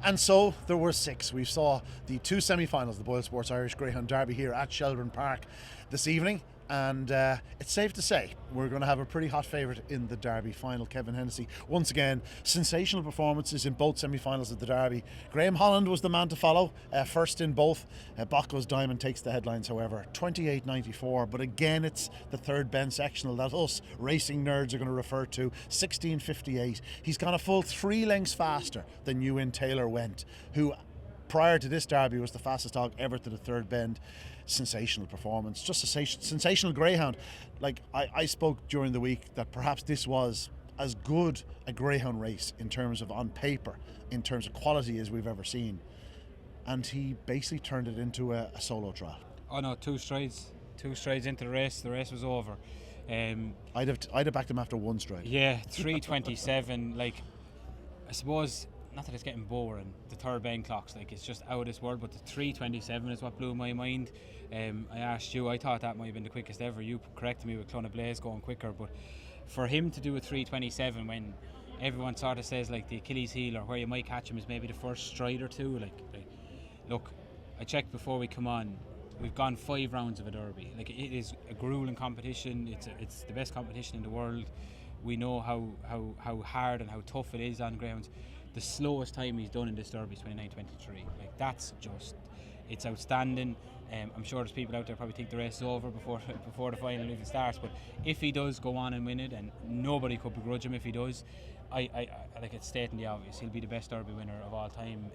And so there were 6. We saw the 2 semi-finals, the BoyleSports Irish Greyhound Derby here at Shelbourne Park this evening. And it's safe to say we're going to have a pretty hot favourite in the Derby final, Kevin Hennessy. Once again, sensational performances in both semi-finals of the Derby. Graham Holland was the man to follow, first in both. Bocco's Diamond takes the headlines, however, 28.94. But again, it's the third bend sectional that us racing nerds are going to refer to, 16.58. He's gone a full 3 lengths faster than Ewan Taylor went, who prior to this Derby was the fastest dog ever to the third bend. Sensational performance, just a sensational greyhound. Like I spoke during the week that perhaps this was as good a greyhound race in terms of on paper, in terms of quality as we've ever seen, and he basically turned it into a solo trial. Oh no, 2 strides into the race was over. I'd have backed him after 1 stride. Yeah, 3:27. Like, I suppose, not that it's getting boring, the third bend clocks, like, it's just out of this world, but the 3:27 is what blew my mind. I asked you, I thought that might have been the quickest ever. You corrected me with Clonagh Blaze going quicker, but for him to do a 3:27 when everyone sort of says like the Achilles heel or where you might catch him is maybe the first stride or two, like look, I checked before we come on, we've gone 5 rounds of a Derby. Like, it is a grueling competition, it's the best competition in the world. We know how hard and how tough it is on greyhounds. The slowest time he's done in this Derby is 29:23. Like, that's just, it's outstanding. I'm sure there's people out there probably think the race is over before the final even starts, but if he does go on and win it, and nobody could begrudge him if he does, I like, it's stating the obvious, he'll be the best Derby winner of all time.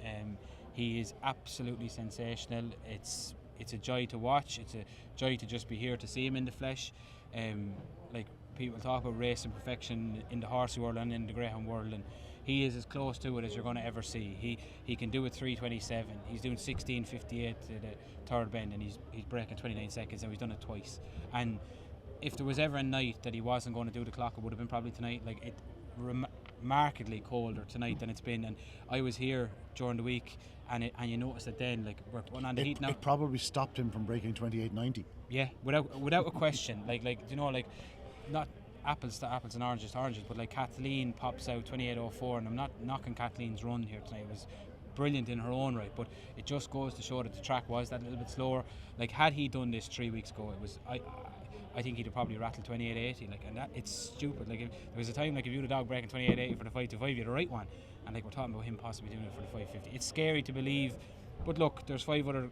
He is absolutely sensational. It's a joy to watch. It's a joy to just be here to see him in the flesh. Like, people talk about racing perfection in the horsey world and in the greyhound world, and he is as close to it as you're going to ever see. He can do it 3:27. He's doing 16:58 to the third bend, and he's breaking 29 seconds, and he's done it twice. And if there was ever a night that he wasn't going to do the clock, it would have been probably tonight. Like, it markedly colder tonight than it's been, and I was here during the week, and you notice that then, like, we're going on the heat now. It probably stopped him from breaking 28.90. Yeah, without a question. Like you know, like, not apples to apples and oranges to oranges, but like, Kathleen pops out 28.04, and I'm not knocking Kathleen's run here tonight. It was brilliant in her own right, but it just goes to show that the track was that little bit slower. Like, had he done this 3 weeks ago, it was I think he'd have probably rattled 28.80. Like, and that, it's stupid. Like, there was a time, like, if you had a dog breaking 28.80 for the 5-5, you'd the right one, and like, we're talking about him possibly doing it for the 5.50. It's scary to believe, but look, there's 5 other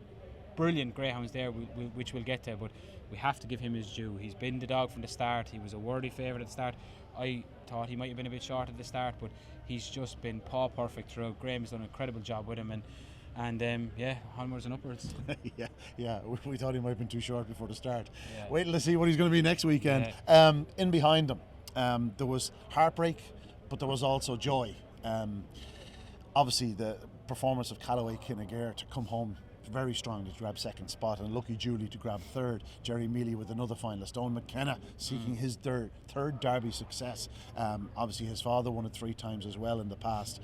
brilliant greyhounds there, which we'll get to, but we have to give him his due. He's been the dog from the start. He was a worthy favourite at the start. I thought he might have been a bit short at the start, but he's just been paw perfect throughout. Graham's done an incredible job with him, and yeah, onwards and upwards. yeah, we thought he might have been too short before the start. Yeah. Wait till to see what he's going to be next weekend. Yeah. In behind him, there was heartbreak, but there was also joy. Obviously, the performance of Callaway Kinnegar to come home very strongly to grab second spot, and Lucky Julie to grab third. Jerry Mealy with another finalist. Owen McKenna seeking his third Derby success. Obviously, his father won it 3 times as well in the past.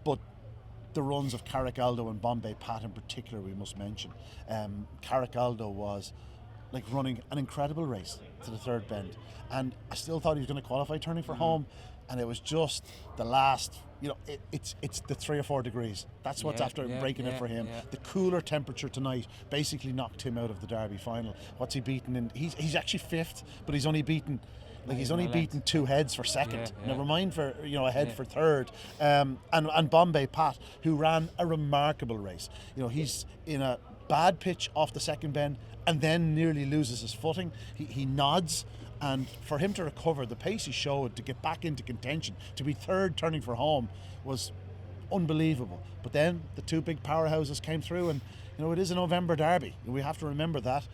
But the runs of Carrick Aldo and Bombay Pat in particular we must mention. Carrick Aldo was like running an incredible race to the third bend, and I still thought he was going to qualify turning for home, and it was just the last, you know, it's the 3 or 4 degrees. That's what's after breaking it for him. The cooler temperature tonight basically knocked him out of the Derby final. What's he beaten in? He's actually 5th, but he's only beaten, like, he's only beaten 2 heads for second. Never mind for, you know, a head for third. And Bombay Pat, who ran a remarkable race. You know, he's in a bad pitch off the second bend and then nearly loses his footing. He nods, and for him to recover, the pace he showed to get back into contention, to be third turning for home, was unbelievable. But then the 2 big powerhouses came through, and, you know, it is a November Derby. We have to remember that.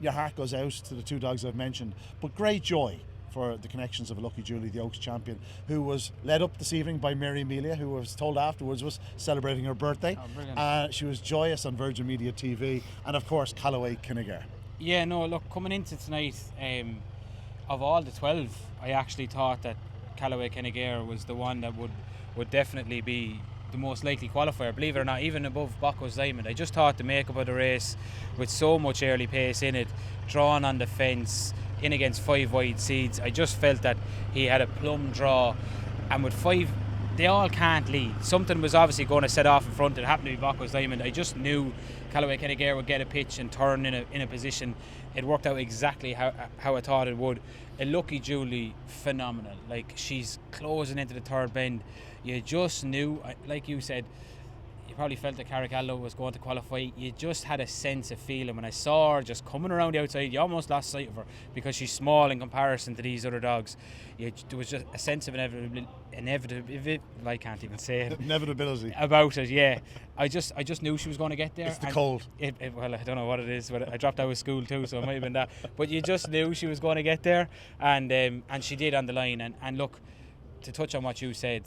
Your heart goes out to the 2 dogs I've mentioned, but great joy for the connections of Lucky Julie, the Oaks champion, who was led up this evening by Mary Amelia, who was told afterwards was celebrating her birthday. Oh, brilliant. She was joyous on Virgin Media TV, and of course Callaway Kinnegar. Yeah, no, look, coming into tonight, of all the 12, I actually thought that Callaway Kinnegar was the one that would definitely be the most likely qualifier, believe it or not, even above Bocco's Diamond. I just thought the makeup of the race, with so much early pace in it, drawn on the fence, in against 5 wide seeds, I just felt that he had a plum draw, and with 5 they all can't lead. Something was obviously going to set off in front. It happened to be Bocco's Diamond. I just knew Callaway Kenegare would get a pitch and turn in a position. It worked out exactly how I thought it would. A Lucky Julie, phenomenal. Like, she's closing into the third bend. You just knew, like you said, you probably felt that Carricaldo was going to qualify. You just had a sense of feeling. When I saw her just coming around the outside, you almost lost sight of her because she's small in comparison to these other dogs. There was just a sense of inevitability. I can't even say it. Inevitability. About it, yeah. I just knew she was going to get there. It's the cold. Well, I don't know what it is, but I dropped out of school too, so it might have been that. But you just knew she was going to get there, and she did on the line. And look, to touch on what you said,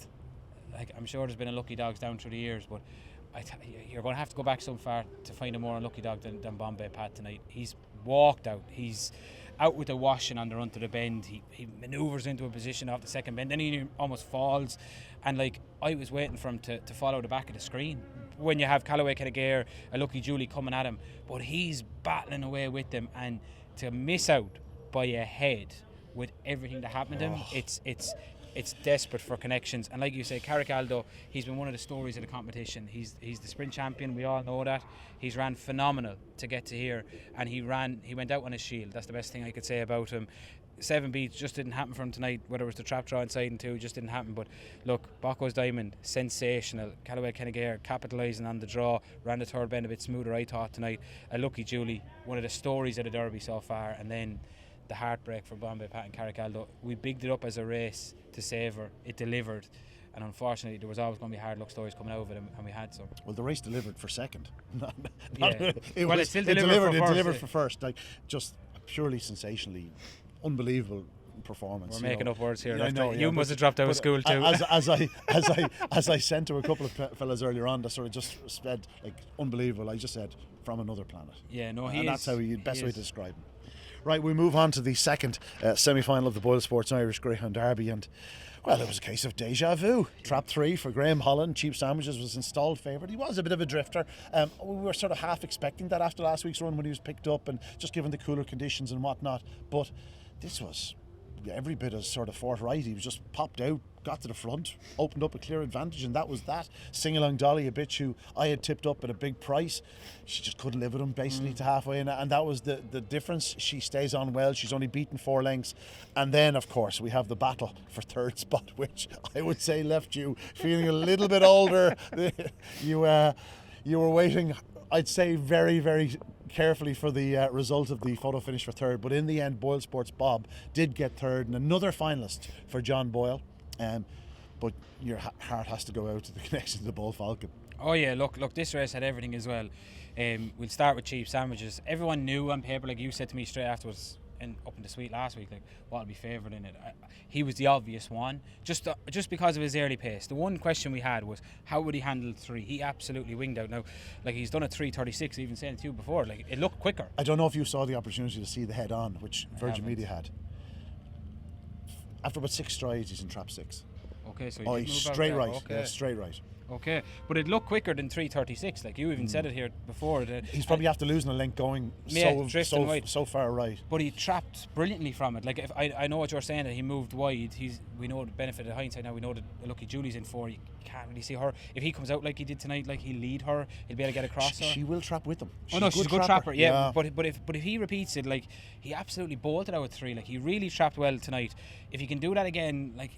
like, I'm sure there's been unlucky dogs down through the years, but you're going to have to go back so far to find a more unlucky dog than Bombay Pat tonight. He's walked out. He's out with the washing on the run to the bend. He manoeuvres into a position off the second bend. Then he almost falls. And, like, I was waiting for him to follow the back of the screen when you have Callaway Kenegare, a Lucky Julie coming at him. But he's battling away with them. And to miss out by a head with everything that happened to him, it's desperate for connections. And like you say, Carricaldo, he's been one of the stories of the competition. He's the sprint champion, we all know that. He's ran phenomenal to get to here, and he went out on his shield. That's the best thing I could say about him. 7 beats just didn't happen for him tonight, whether it was the trap draw inside and 2, just didn't happen. But look, Bocco's Diamond, sensational. Callaway Kenegare capitalising on the draw, ran the third bend a bit smoother, I thought, tonight. A Lucky Julie, one of the stories of the Derby so far, and then the heartbreak for Bombay Pat and Carricaldo. We bigged it up as a race to save her. It delivered, and unfortunately there was always going to be hard luck stories coming out of it, and we had some. Well, the race delivered for second. It still delivered for first. Like, just purely sensationally unbelievable performance. We're making up words here. I know, you must have dropped out of school too. As I sent to a couple of fellas earlier on, that sort of just said, like, unbelievable. I just said, from another planet. Yeah, no, and that's how best way to describe him. Right, we move on to the second semi-final of the BoyleSports Irish Greyhound Derby, and, well, it was a case of deja vu. Trap 3 for Graham Holland. Cheap Sandwiches was installed favourite. He was a bit of a drifter. We were sort of half expecting that after last week's run when he was picked up and just given the cooler conditions and whatnot. But this was every bit as sort of forthright. He was just popped out, got to the front, opened up a clear advantage, and that was that. Sing-along Dolly, a bitch who I had tipped up at a big price, she just couldn't live with him basically to halfway, and that was the difference. She stays on well. She's only beaten 4 lengths. And then, of course, we have the battle for third spot, which I would say left you feeling a little bit older. You were waiting, I'd say, very, very carefully for the result of the photo finish for third, but in the end BoyleSports Bob did get third, and another finalist for John Boyle. But your heart has to go out to the connection to the Bull Falcon. Oh yeah, look, this race had everything as well. We'll start with Cheap Sandwiches. Everyone knew on paper, like you said to me straight afterwards, and up in the suite last week, like, what'll be favoured in it. He was the obvious one, just because of his early pace. The one question we had was, how would he handle 3? He absolutely winged out. Now, like, he's done a 3:36, even saying to you before, like, it looked quicker. I don't know if you saw the opportunity to see the head on, which Virgin Media had. After about 6 strides, he's in trap 6. Okay, so he's straight right. Okay. Yeah, straight right. Okay, but it looked quicker than 3:36. Like you even said it here before. He's probably after losing a length going so far right. But he trapped brilliantly from it. Like, if I know what you're saying, that he moved wide. We know the benefit of hindsight now. We know that Lucky Julie's in 4. You can't really see her. If he comes out like he did tonight, like, he'll lead her. He'll be able to get across her. She will trap with him. She's a good trapper. Yeah. But if he repeats it, like, he absolutely bolted out with 3. Like, he really trapped well tonight. If he can do that again, like,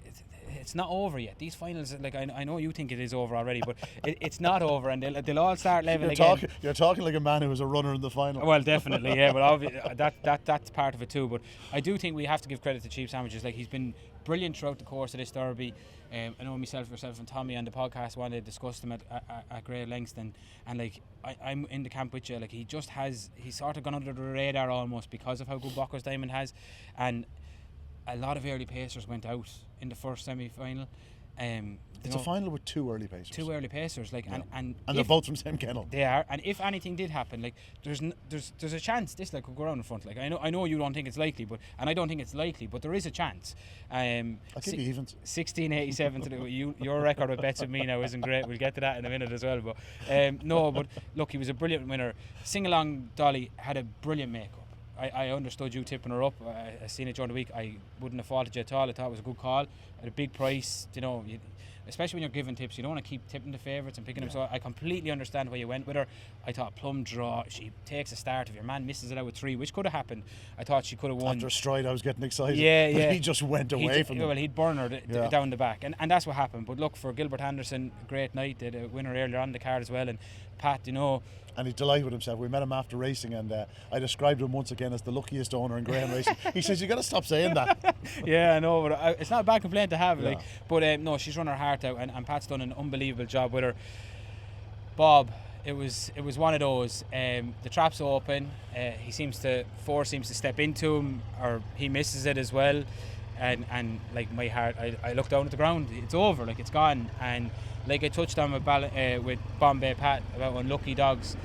it's not over yet. These finals, like, I know you think it is over already, but it's not over, and they'll all start level again. You're talking like a man who was a runner in the final. Well, definitely, yeah. But that's part of it too. But I do think we have to give credit to Cheap Sandwiches. Like, he's been brilliant throughout the course of this Derby. I know yourself and Tommy on the podcast wanted to discuss them at great lengths, and like, I'm in the camp with you. Like, he's sort of gone under the radar almost because of how good Bocco's Diamond has, and a lot of early pacers went out in the first semi-final. It's a final with 2 early pacers. 2 early pacers, like, yeah. and they're both from same kennel. They are, and if anything did happen, like, there's a chance this, like, could go around in front. Like, I know you don't think it's likely, and I don't think it's likely, but there is a chance. I'll give you evens. 1687 to your record with bets with me now isn't great. We'll get to that in a minute as well. But no, but look, he was a brilliant winner. Sing-along Dolly had a brilliant makeup. I understood you tipping her up. I seen it during the week. I wouldn't have faulted you at all. I thought it was a good call at a big price. You know, especially when you're giving tips, you don't want to keep tipping the favourites and picking them. So I completely understand why you went with her. I thought plum draw, she takes a start. If your man misses it out with 3, which could have happened, I thought she could have won. After a stride, I was getting excited. Yeah. He just went away from them. Well, he'd burn her down the back, and that's what happened. But look, for Gilbert Anderson, great night. Did a winner earlier on the card as well, and Pat, and he's delighted with himself. We met him after racing, and I described him once again as the luckiest owner in greyhound racing. He says, you got to stop saying that. Yeah, I know, but it's not a bad complaint to have. But no, she's run her heart out, and Pat's done an unbelievable job with her. Bob, it was one of those. The trap's open. Force seems to step into him, or he misses it as well. And like my heart, I look down at the ground. It's over, like it's gone. And like I touched on with Bombay Pat about unlucky dogs.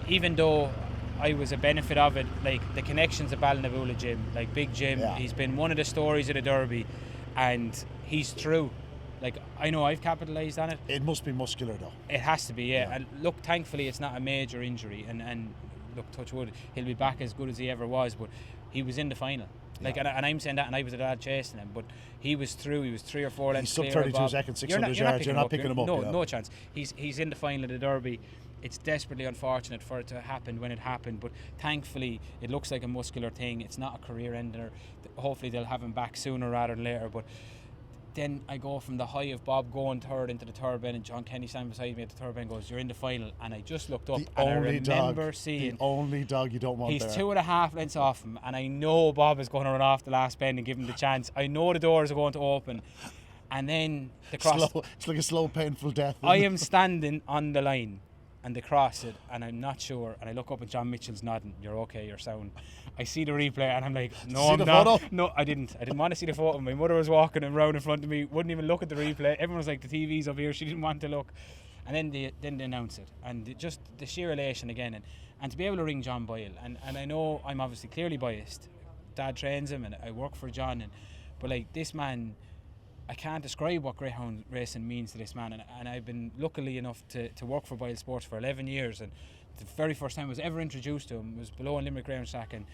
Even though I was a benefit of it, like the connections at Ballinabula Jim, like Big Jim, he's been one of the stories of the Derby, and he's true. Like, I know I've capitalised on it. It must be muscular though. It has to be, yeah. And look, thankfully it's not a major injury, and look, touch wood, he'll be back as good as he ever was, but he was in the final. Like, and I'm saying that, and I was a lad chasing him, but he was through. He was 3 or 4 lengths clear. He's sub 32 seconds, 600 yards. You're not picking him up. No chance. He's in the final of the Derby. It's desperately unfortunate for it to happen when it happened, but thankfully it looks like a muscular thing. It's not a career ender. Hopefully they'll have him back sooner rather than later. But then I go from the high of Bob going third into the third bend, and John Kenny standing beside me at the third bend goes, "You're in the final." And I just looked up, and I remember seeing the only dog you don't want he's there. 2.5 lengths off him, and I know Bob is going to run off the last bend and give him the chance. I know the doors are going to open, and then the cross. It's like a slow, painful death. I am standing on the line, and they cross it, and I'm not sure. And I look up, and John Mitchell's nodding. "You're okay, you're sound." I see the replay, and I'm like, "No, I'm not." Photo? No, I didn't want to see the photo. My mother was walking around in front of me, wouldn't even look at the replay. Everyone was like, "The TV's up here." She didn't want to look. And then they announce it, and just the sheer elation again, and to be able to ring John Boyle, and I know I'm obviously clearly biased. Dad trains him, and I work for John, but like this man, I can't describe what greyhound racing means to this man, and I've been luckily enough to work for BoyleSports for 11 years, and the very first time I was ever introduced to him was below in Limerick Greyhound Track, and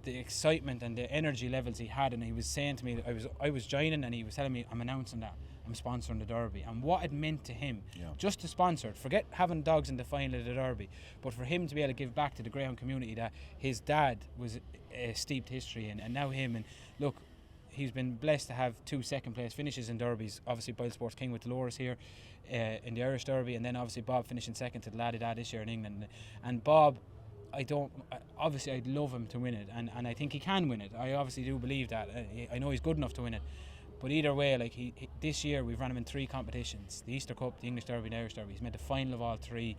the excitement and the energy levels he had, and he was saying to me that I was joining, and he was telling me, "I'm announcing that I'm sponsoring the Derby," and what it meant to him just to sponsor it. Forget having dogs in the final of the Derby, but for him to be able to give back to the greyhound community that his dad was a steeped history in, and now him, and look, he's been blessed to have 2 second place finishes in derbies. Obviously BoyleSports King with Dolores here in the Irish Derby, and then obviously Bob finishing second to the Laddie Dad this year in England. And Bob, obviously I'd love him to win it, and I think he can win it. I obviously do believe that. I know he's good enough to win it, but either way, like he this year we've run him in 3 competitions: the Easter Cup, the English Derby, and the Irish Derby. He's made the final of all 3.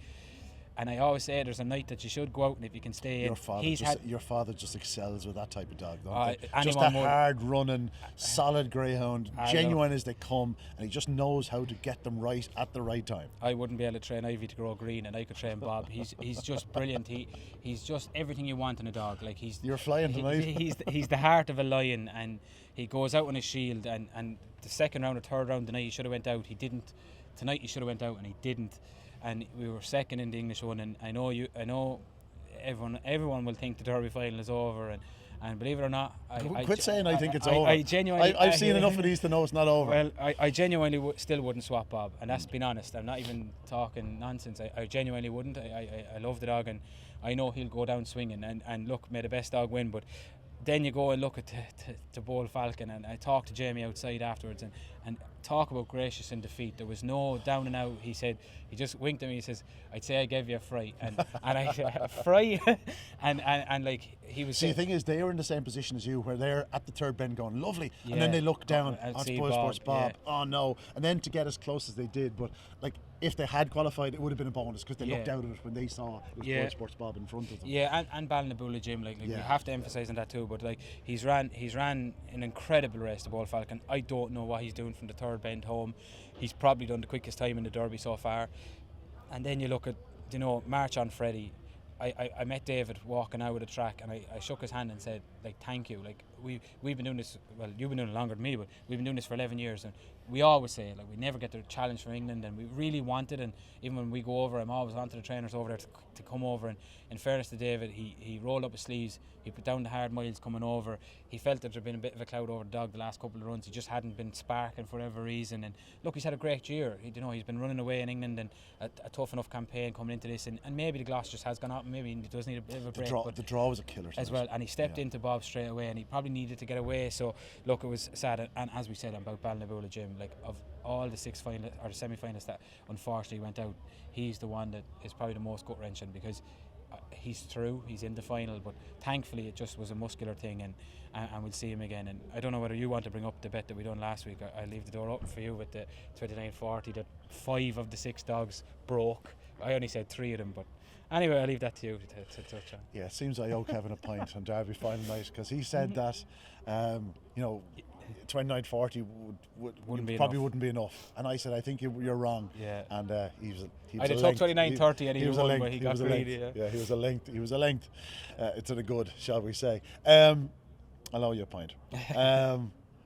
And I always say there's a night that you should go out, and if you can stay your father just excels with that type of dog, don't they? Just a hard running, solid greyhound, genuine as they come, and he just knows how to get them right at the right time. I wouldn't be able to train Ivy to grow green, and I could train Bob. He's just brilliant. He's just everything you want in a dog. Like you're flying tonight. He's the heart of a lion, and he goes out on his shield. And the second round or third round tonight he should have went out. He didn't. Tonight he should have went out, and he didn't. And we were second in the English one, and I know everyone will think the Derby final is over, and believe it or not, quit saying I think it's over. I genuinely, I've seen enough of these to know it's not over. Well, I genuinely still wouldn't swap Bob, and that's been honest. I'm not even talking nonsense. I genuinely wouldn't. I love the dog, and I know he'll go down swinging. And look, may the best dog win, but then you go and look at the Bull Falcon, and I talked to Jamie outside afterwards, and talk about gracious in defeat. There was no down and out. He said, he just winked at me. He says, "I'd say I gave you a fright," and I said, "A fright?" and like he was. See, the thing is, they are in the same position as you, where they're at the third bend going lovely, and then they look down onto BoyleSports Bob. Oh no! And then to get as close as they did, but like if they had qualified, it would have been a bonus because they looked out at it when they saw it was BoyleSports Bob in front of them. Yeah, and Ballinabula Jim, like we have to emphasise on that too. But like he's ran an incredible race, the Bull Falcon. I don't know what he's doing from the third bend home. He's probably done the quickest time in the Derby so far. And then you look at, March on Freddie. I met David walking out of the track, and I shook his hand and said, like, thank you. Like, we've been doing this. Well, you've been doing it longer than me, but we've been doing this for 11 years, and we always say like we never get the challenge from England, and we really want it. And even when we go over, I'm always on to the trainers over there to come over. And in fairness to David, he rolled up his sleeves. He put down the hard miles coming over. He felt that there'd been a bit of a cloud over the dog the last couple of runs. He just hadn't been sparking for whatever reason. And look, he's had a great year. He's been running away in England, and a tough enough campaign coming into this. And maybe the gloss just has gone up. Maybe he does need a bit of a break. The draw was a killer as well, and he stepped into Bob straight away, and he probably needed to get away. So look, it was sad. And as we said about Ballinaboula Jim, like of all the the semi-finalists that unfortunately went out, he's the one that is probably the most gut-wrenching, because he's through, he's in the final, but thankfully it just was a muscular thing, and we'll see him again. And I don't know whether you want to bring up the bet that we done last week. I'll leave the door open for you with the 29.40 that 5 of the 6 dogs broke. I only said 3 of them, but anyway, I'll leave that to you to touch on. Yeah, it seems I owe Kevin a pint on Derby final night, because he said that 29.40 wouldn't be enough, and I said I think you're wrong. Yeah. And he was I'd have took 29.30 and he won, but he got greedy. Yeah, he was a length. It's in a good, shall we say. I'll owe you a pint.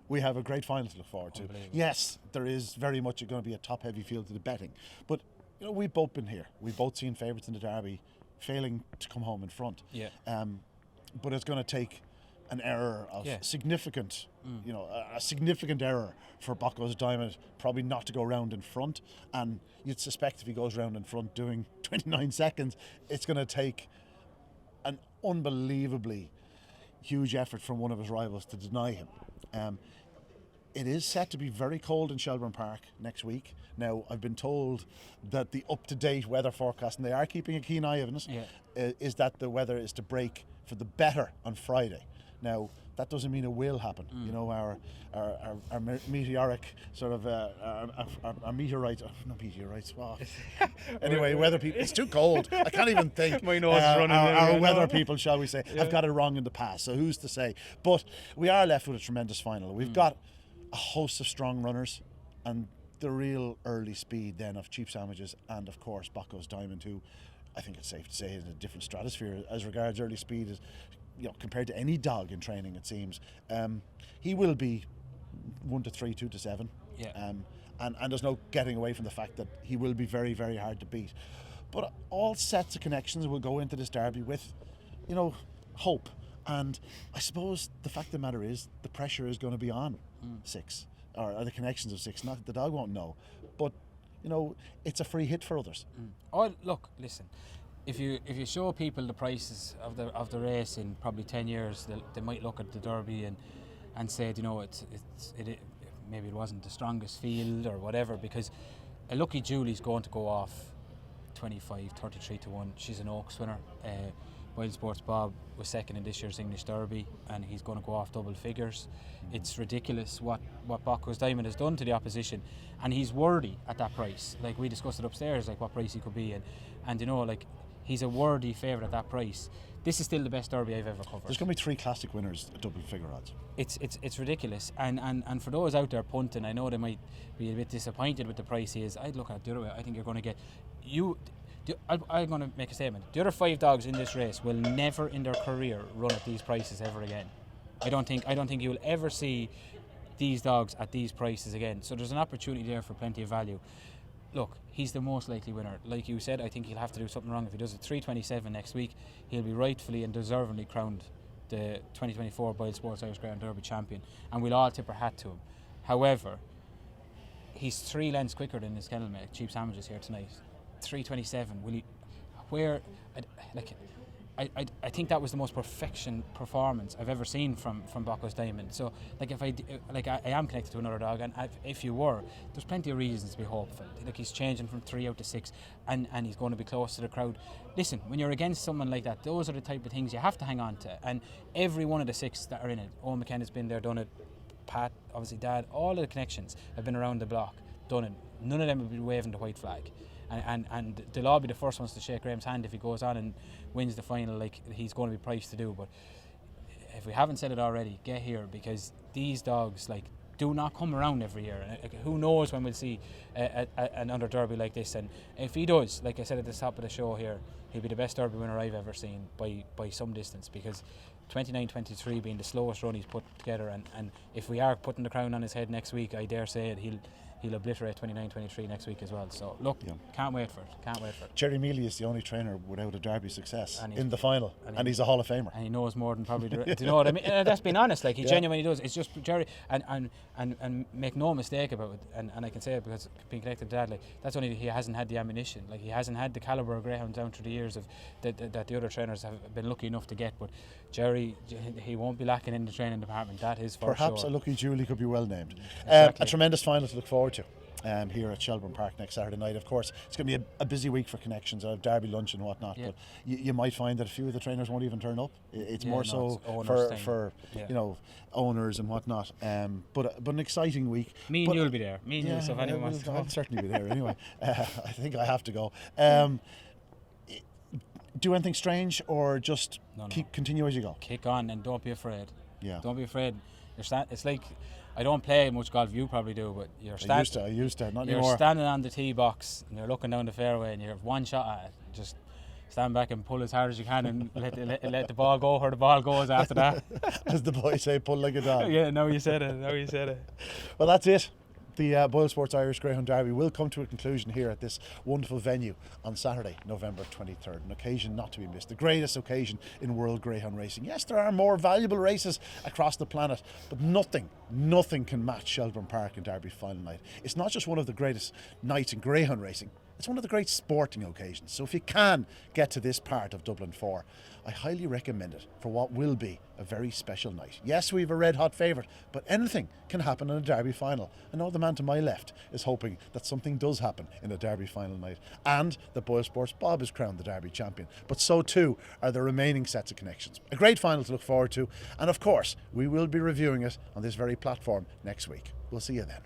We have a great final to look forward to. Yes, there is very much going to be a top-heavy field to the betting, but we've both been here. We've both seen favourites in the Derby failing to come home in front. Yeah. But it's going to take an error of significant, a significant error for Bocco's Diamond probably not to go round in front. And you'd suspect if he goes round in front doing 29 seconds, it's going to take an unbelievably huge effort from one of his rivals to deny him. It is set to be very cold in Shelbourne Park next week. Now, I've been told that the up-to-date weather forecast, and they are keeping a keen eye on it, is that the weather is to break for the better on Friday. Now, that doesn't mean it will happen. Our meteoric sort of our meteorites, not meteorites. Wow. Anyway, weather people. It's too cold. I can't even think. My nose is running. Our weather people, shall we say, have got it wrong in the past. So who's to say? But we are left with a tremendous final. We've got a host of strong runners, and the real early speed then of Cheap Sandwiches, and of course Bocco's Diamond, who I think it's safe to say is in a different stratosphere as regards early speed, is compared to any dog in training, it seems. He will be 1 to 3, 2 to 7. Yeah. And there's no getting away from the fact that he will be very, very hard to beat. But all sets of connections will go into this Derby with, hope. And I suppose the fact of the matter is the pressure is going to be on 6, or the connections of 6. Not that the dog won't know, but it's a free hit for others. Oh, look, listen. If you show people the prices of the race in probably 10 years, they might look at the Derby and say, it maybe it wasn't the strongest field or whatever, because a Lucky Julie's going to go off 25, 33 to 1. She's an Oaks winner. BoyleSports Bob was second in this year's English Derby, and he's going to go off double figures. It's ridiculous what Bocco's Diamond has done to the opposition, and he's worthy at that price. Like we discussed it upstairs, like what price he could be, and he's a worthy favourite at that price. This is still the best Derby I've ever covered. There's going to be 3 classic winners at double figure odds. It's ridiculous, and for those out there punting, I know they might be a bit disappointed with the price he is. I'd look at it the other way. I think you're going to get I'm going to make a statement. The other 5 dogs in this race will never in their career run at these prices ever again. I don't think you will ever see these dogs at these prices again. So there's an opportunity there for plenty of value. Look, he's the most likely winner. Like you said, I think he'll have to do something wrong. If he does a 3:27 next week, he'll be rightfully and deservingly crowned the 2024 BoyleSports Irish Greyhound Derby champion, and we'll all tip our hat to him. However, he's 3 lengths quicker than his kennel mate, Cheap Sandwiches, here tonight. 3:27. Will he? Where? I think that was the most perfection performance I've ever seen from Bocco's Diamond. So if I am connected to another dog, and if you were, there's plenty of reasons to be hopeful. Like he's changing from 3 out to 6, and he's going to be close to the crowd. Listen, when you're against someone like that, those are the type of things you have to hang on to. And every one of the 6 that are in it, Owen McKenna's been there, done it. Pat, obviously Dad, all of the connections have been around the block, done it. None of them will be waving the white flag. And they'll all be the first ones to shake Graham's hand if he goes on and wins the final, like he's going to be priced to do. But if we haven't said it already, get here, because these dogs do not come around every year. And who knows when we'll see another Derby like this. And if he does, like I said at the top of the show here, he'll be the best Derby winner I've ever seen by some distance, because 29-23 being the slowest run he's put together, and if we are putting the crown on his head next week, I dare say it, he'll obliterate 29-23 next week as well. So look, can't wait for it. Jerry Mealy is the only trainer without a Derby success And in the final, and he's a Hall of Famer. And he knows more than probably do you know what I mean? That's being honest, like he genuinely does. It's just Jerry, and make no mistake about it, and I can say it because being connected to Dad, like that's only he hasn't had the ammunition, like he hasn't had the calibre of greyhounds down through the years of that the other trainers have been lucky enough to get. But Jerry, he won't be lacking in the training department, that is for Perhaps sure. a lucky Julie could be well named. Exactly. A tremendous final to look forward to. Here at Shelbourne Park next Saturday night. Of course, it's going to be a busy week for connections. I have Derby lunch and whatnot, but you might find that a few of the trainers won't even turn up. It's more so for you know, owners and whatnot. But an exciting week. Me and you'll be there. Me and you, so if anyone wants to I'll certainly be there anyway. I think I have to go. Do anything strange or just continue as you go? Kick on and don't be afraid. Yeah. Don't be afraid. It's like, I don't play much golf, you probably do, but I used to, not you're anymore. standing on the tee box and you're looking down the fairway and you have one shot at it. Just stand back and pull as hard as you can and let the ball go where the ball goes after that. As the boys say, pull like a dog. Yeah, now you said it. Well, that's it. The BoyleSports Irish Greyhound Derby will come to a conclusion here at this wonderful venue on Saturday, November 23rd. An occasion not to be missed, the greatest occasion in world greyhound racing. Yes, there are more valuable races across the planet, but nothing can match Shelbourne Park and Derby final night. It's not just one of the greatest nights in greyhound racing, it's one of the great sporting occasions. So if you can get to this part of Dublin 4, I highly recommend it for what will be a very special night. Yes, we have a red hot favourite, but anything can happen in a Derby final. I know the man to my left is hoping that something does happen in a Derby final night, and that BoyleSports Bob is crowned the Derby champion. But so too are the remaining sets of connections. A great final to look forward to, and of course, we will be reviewing it on this very platform next week. We'll see you then.